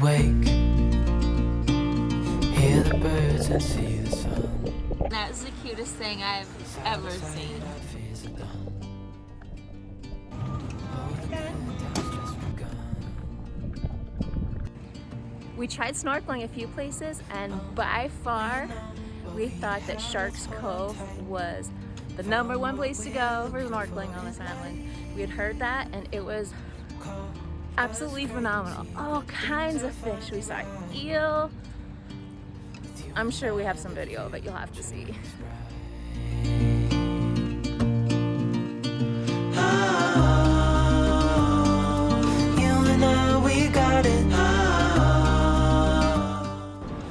wake, hear the birds and see the sun. That's the cutest thing I've ever seen. We tried snorkeling a few places, and by far we thought that Sharks Cove was the #1 place to go for snorkeling on this island. We had heard that, and it was absolutely phenomenal. All kinds of fish. We saw eel. I'm sure we have some video of it, you'll have to see.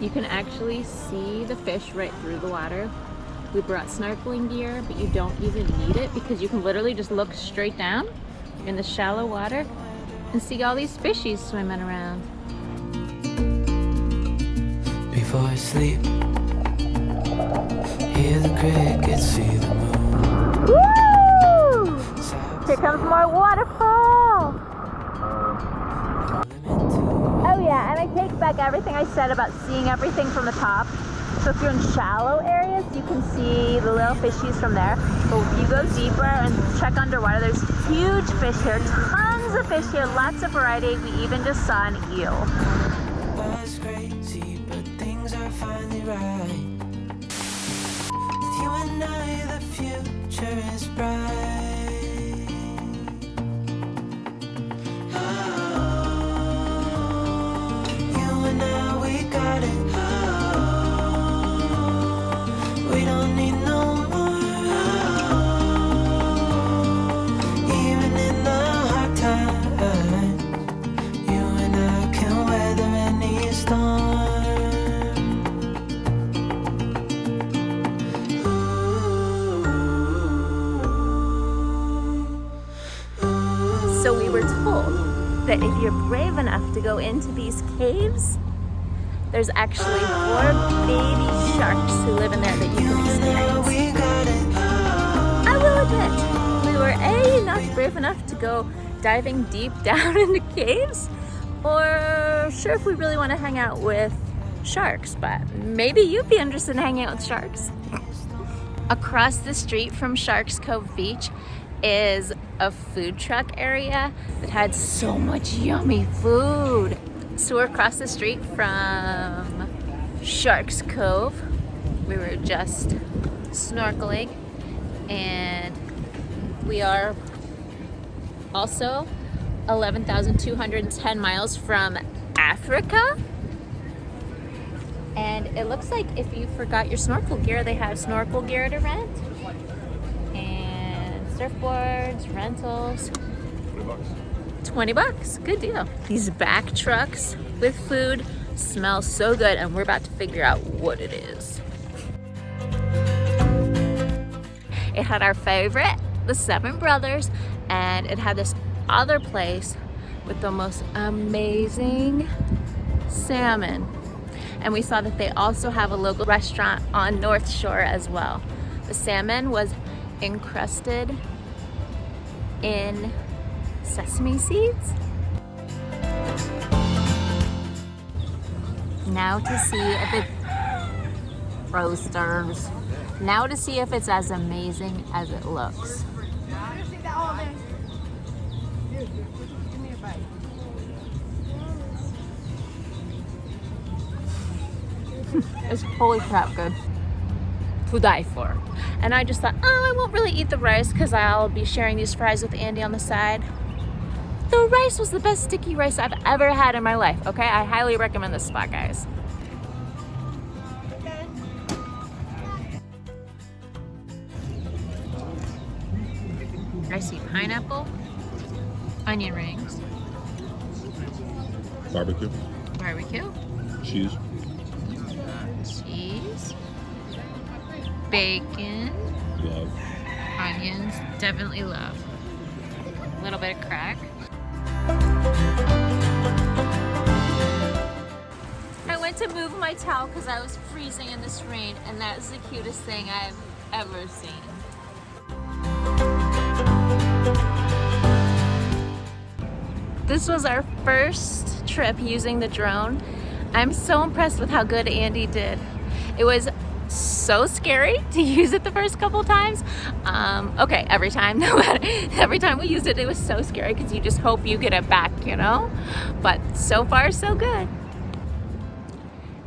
You can actually see the fish right through the water. We brought snorkeling gear, but you don't even need it because you can literally just look straight down in the shallow water and see all these fishies swimming around. Before I sleep, hear the crickets, see the moon. Woo! Here comes more waterfall! Oh yeah, and I take back everything I said about seeing everything from the top. So if you're in shallow areas, you can see the little fishies from there. But if you go deeper and check underwater, there's huge fish here, tons of fish here, lots of variety. We even just saw an eel. Was crazy, but things are finally right. With you and I, the future is bright. Oh, you and I, we got it. We don't need no more. Even in the hard times, you and I can weather any storm. So we were told that if you're brave enough to go into these caves, there's actually 4 baby sharks who live in there that you can experience. We got it. I will admit, we were not brave enough to go diving deep down into caves, or sure if we really want to hang out with sharks, but maybe you'd be interested in hanging out with sharks. Across the street from Sharks Cove Beach is a food truck area that had so much yummy food. So we're across the street from Sharks Cove. We were just snorkeling, and we are also 11,210 miles from Africa. And it looks like if you forgot your snorkel gear, they have snorkel gear to rent, and surfboards, rentals. $20, good deal. These back trucks with food smell so good, and we're about to figure out what it is. It had our favorite, the Seven Brothers, and it had this other place with the most amazing salmon. And we saw that they also have a local restaurant on North Shore as well. The salmon was encrusted in sesame seeds. Now to see if it roasters. Now to see if it's as amazing as it looks. It's holy crap good. To die for. And I just thought, oh, I won't really eat the rice because I'll be sharing these fries with Andy on the side. The rice was the best sticky rice I've ever had in my life, okay? I highly recommend this spot, guys. I see pineapple, onion rings, Barbecue, cheese, bacon, love, onions, definitely love. A little bit of crack. I went to move my towel because I was freezing in this rain, and that is the cutest thing I've ever seen. This was our first trip using the drone. I'm so impressed with how good Andy did. It was so scary to use it the first couple times. Okay, every time, no matter, every time we used it, it was so scary because you just hope you get it back, you know? But so far, so good.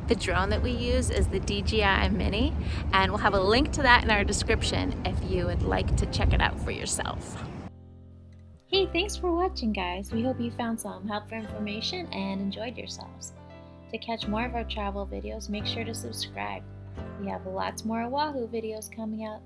The drone that we use is the DJI Mini, and we'll have a link to that in our description if you would like to check it out for yourself. Hey, thanks for watching, guys. We hope you found some helpful information and enjoyed yourselves. To catch more of our travel videos, make sure to subscribe. We have lots more Oahu videos coming out.